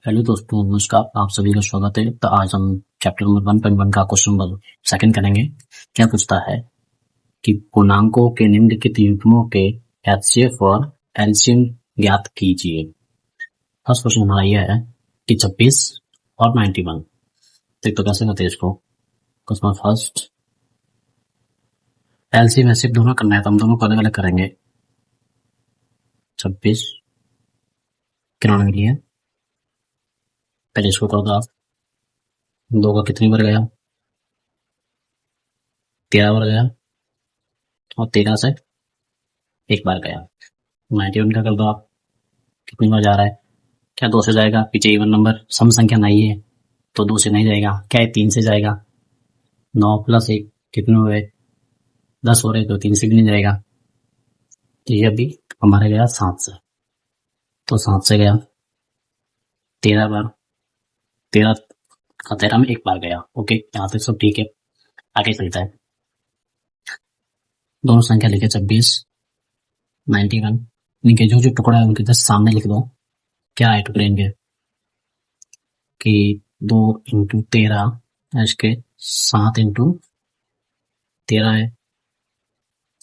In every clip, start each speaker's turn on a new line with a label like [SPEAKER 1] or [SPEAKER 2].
[SPEAKER 1] Hello दोस्तों, नमस्कार। आप सभी का स्वागत है। तो आज हम चैप्टर नंबर 1.1 का क्वेश्चन नंबर सेकंड करेंगे। क्या पूछता है कि पूर्णांकों के निम्नलिखित युग्मों के एचसीएफ और एलसीएम ज्ञात कीजिए। फर्स्ट क्वेश्चन हमारा यह है कि 26 और 91। तो कैसे करते हैं इसको। क्वेश्चन फर्स्ट, एलसीएम एचसीएफ दोनों करना है तो हम दोनों को अलग अलग करेंगे। 26 कितना के लिए पहले इसको कर दो आप। 2 का कितनी बार गया, 13 बार गया, और 13 से एक बार गया। 91 का कर दो आप, कितनी बार जा रहा है। क्या 2 से जाएगा, पीछे इवन नंबर सम संख्या नहीं है तो 2 से नहीं जाएगा। क्या है, 3 से जाएगा। 9 प्लस 1 कितने हुए, 10 हो रहे, तो 3 से भी नहीं जाएगा। तो ये अभी हमारा गया 7 से, तो 7 से गया 13 बार। 13 का 13 में एक बार गया। ओके, यहाँ तक सब ठीक है। आगे चलता है, दोनों संख्या लिखे 26 91। इनके जो जो टुकड़ा है उनके जस्ट सामने लिख दो। क्या है टुकड़े इनके कि 2 इंटू 13 इसके 7 इंटू 13 है।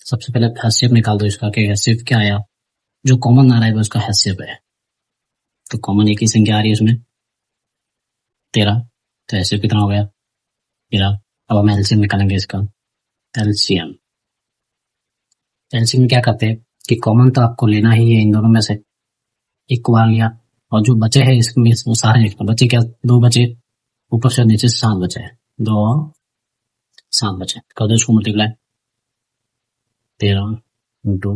[SPEAKER 1] सबसे पहले हैसियत निकाल दो इसका कि हैसियत क्या आया। जो कॉमन आ रहा है वो उसका हैसियत है। तो कॉमन एक ही संख्या आ रही है उसमें 13, तो हैसियत कितना हो गया 13। अब हम एलसीएम निकालेंगे इसका। एलसीएम एलसीएम में क्या करते हैं कि कॉमन तो आपको लेना ही है इन दोनों में से एक को बाहर लिया, और जो बचे हैं इसमें वो सारे लिखना। बचे क्या, 2 बचे, ऊपर से नीचे 7 बचे, 2 7 बचे। कर दो इसको मल्टीप्लाई। 13 इंटू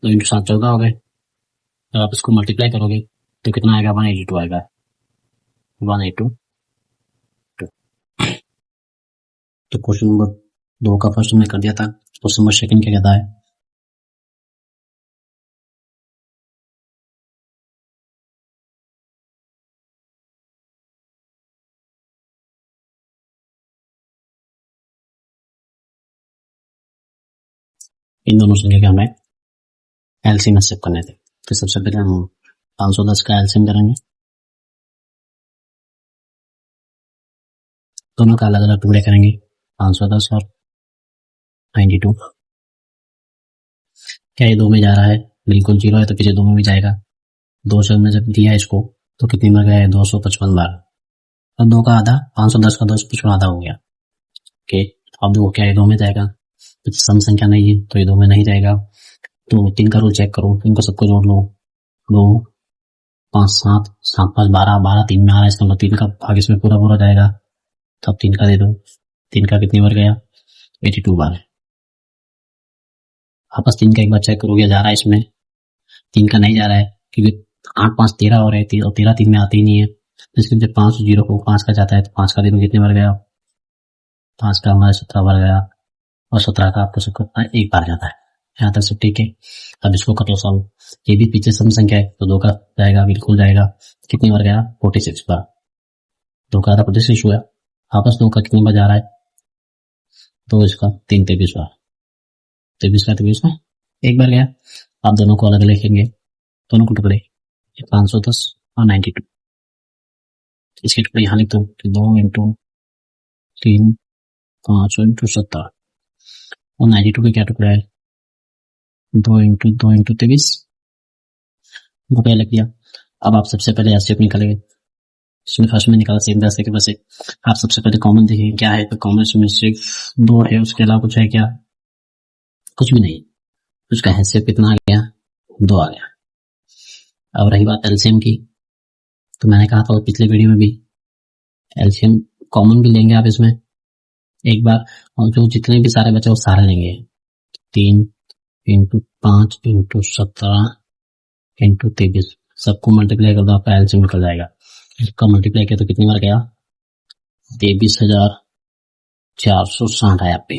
[SPEAKER 1] 2 इंटू 7 14 हो गए। जब आप इसको मल्टीप्लाई करोगे तो कितना आएगा, 182 आएगा। 182। तो क्वेश्चन नंबर 2 का फर्स्ट हमने कर दिया था। क्वेश्चन नंबर सेकंड क्या कहता है, इन दोनों संख्या के हमें एलसीएम एक्सेप्ट करने थे। तो सबसे पहले हम 510 का एलसीएम करेंगे। दोनों का अलग अलग टुकड़े करेंगे, 510 और 92। क्या ये 2 में जा रहा है, बिल्कुल 0 है तो पीछे 2 में भी जाएगा। 2 से हमने जब दिया इसको तो कितनी बार गया है, 255 बार। अब 2 का आधा, 510 का 255 आधा हो गया। ओके, अब 2 क्या है, 2 में जाएगा। तो सम संख्या नहीं है तो ये 2 में नहीं जाएगा। तो 3 का रूल चेक करो, इनको सबको जोड़ लो। 2 5 7 7 5 12, 12 3 में आ रहा है, इसका मतलब 3 का भाग इसमें पूरा पूरा जाएगा। तो अब 3 का दे दो। 3 का कितनी बार गया, 82 बार। वापस 3 का एक बार चेक करोगे, जा रहा है इसमें। 3 का नहीं जा रहा है क्योंकि 8 5 13 हो रहे हैं, और 13 3 में आती ही नहीं है। तो इसके जब 5 0 को 5 का जाता है तो 5 का दिन कितनी बार गया, 5 का हमारे 17 बार गया, और 17 का आपको सबका एक बार जाता है। यहाँ तक सब ठीक है। अब इसको कर लो सॉल्व। ये भी पीछे सम संख्या है तो 2 का जाएगा, बिल्कुल जाएगा। कितनी बार गया, 46 बार। 2 का आधा 46 हुआ। वापस 2 का कितनी बार जा रहा है, 2 इसका 3 23 बार। 23 में एक बार गया। आप दोनों को अलग लिखेंगे, दोनों को टुकड़े 510 और 92। इसके टुकड़े यहाँ लिख दो, 2 इंटू 3 5 इंटू 70, और 92 के क्या टुकड़ा है, 2 इंटू 2 इंटू 23। वो क्या लिख दिया। अब आप सबसे पहले एचसीएफ निकालेंगे। इसमें फर्स्ट में निकाला सेम 10 के बसे। आप सबसे पहले कॉमन देखेंगे क्या है, तो कॉमन में सिर्फ 2 है, उसके अलावा कुछ है क्या, कुछ भी नहीं। उसका हैसियत कितना आ गया, 2 आ गया। अब रही बात एलसीएम की, तो मैंने कहा था पिछले वीडियो में भी, एलसीएम कॉमन भी लेंगे आप इसमें एक बार, और जो जितने भी सारे बचे वो सारे लेंगे। 3 इंटू 5 इंटू 17 इंटू 23, सबको मल्टीप्लाई कर दो, आपका एलसीएम निकल जाएगा। इसका मल्टीप्लाई किया तो कितनी बार गया, 23,460 आया पे।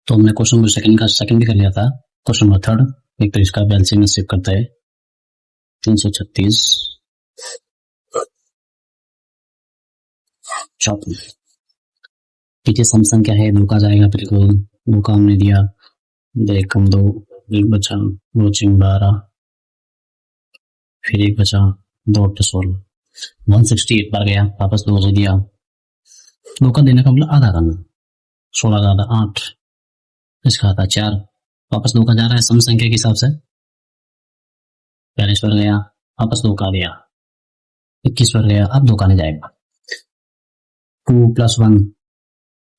[SPEAKER 1] तो हमने क्वेश्चन नंबर सेकंड का सेकंड भी कर लिया था। क्वेश्चन नंबर थर्ड, एक तो इसका एलसीएम में सेव करता है 336 54। पीछे सम संख्या है, 2 का जाएगा बिल्कुल। 2 का हमने दिया, 2 कम 2 1 बचा, 2 चिंग 12, फिर एक बचा, 2 8 16, 168 बार गया, वापस 2 दे दिया। 2 का देने का मतलब आधा करना, 16 का आधा 8, इसका आधा 4, वापस 2 का जा रहा है सम संख्या के हिसाब से, 42 पर गया, वापस 2 का दिया, 21 पर गया, अब 2 का नहीं जाएगा। 2 + 1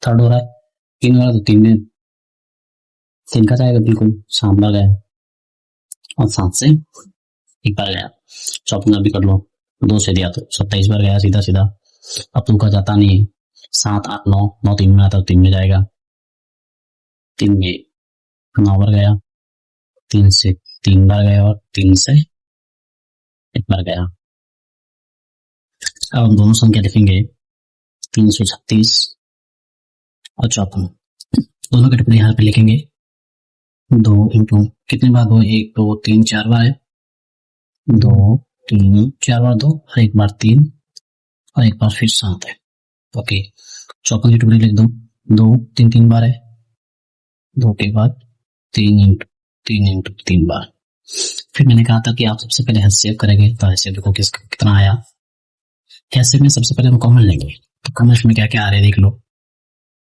[SPEAKER 1] थर्ड हो रहा है, 3 वाला तो 3 में 3 का जाएगा बिल्कुल, 7 बार गया और 7 से 1 बार गया। 54 भी कर लो, 2 से दिया तो 27 बार गया सीधा सीधा। अब 2 का जाता नहीं है, 7 8 9, 9 3 में आता तो 3 में जाएगा, 3 में 9 बार गया, 3 से 3 बार गया और 3 से 1 बार गया। अब हम दोनों संख्या लिखेंगे, 336 और 54, दोनों के टुकड़े यहाँ पे लिखेंगे। 2 इंटू कितने बार 2, 1 2 3 4 बार है, 2 3 4 बार 2 और 1 बार 3 और 1 बार फिर 7 है। ओके, 54 के टुकड़े लिख दो, 2 3 3 बार है, 2 के बाद 3 इंटू 3 बार। फिर मैंने कहा था कि आप सबसे पहले HCF करेंगे, तो HCF देखो कितना आया। HCF में सबसे पहले हम कॉमन लेंगे, तो कॉमन में क्या क्या आ रहा है देख लो,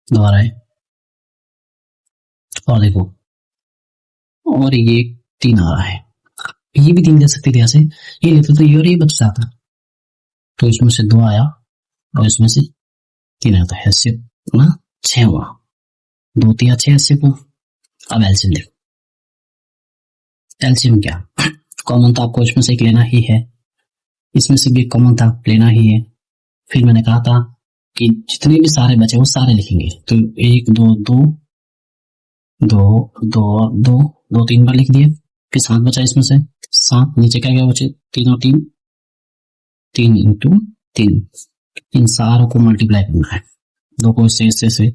[SPEAKER 1] 2 आ रहा है और देखो, और ये 3 आ रहा है, ये भी 3 दे सकते थे ऐसे, ये लेते तो ये और ये बच जाता, तो इसमें से 2 आया और इसमें से 3 आया, तो HCF ना 6 हुआ, 2 3 6 HCF हुआ। अब एलसीएम देखो, एलसीएम क्या, कॉमन तो आपको इसमें से एक लेना ही है, इसमें से भी कॉमन था लेना ही है। फिर मैंने कहा था कि जितने भी सारे बचे वो सारे लिखेंगे, तो 1 2 2 2 2 2 2 3 बार लिख दिए। फिर 7 बचा, इसमें से 7 नीचे क्या गया बचे, 3 और 3, 3 इंटू 3, इन सारों को मल्टीप्लाई करना है, 2 को से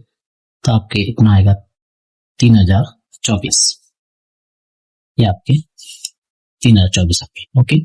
[SPEAKER 1] तो आपके इतना आएगा 3024, ये आपके 3024 आपके। ओके।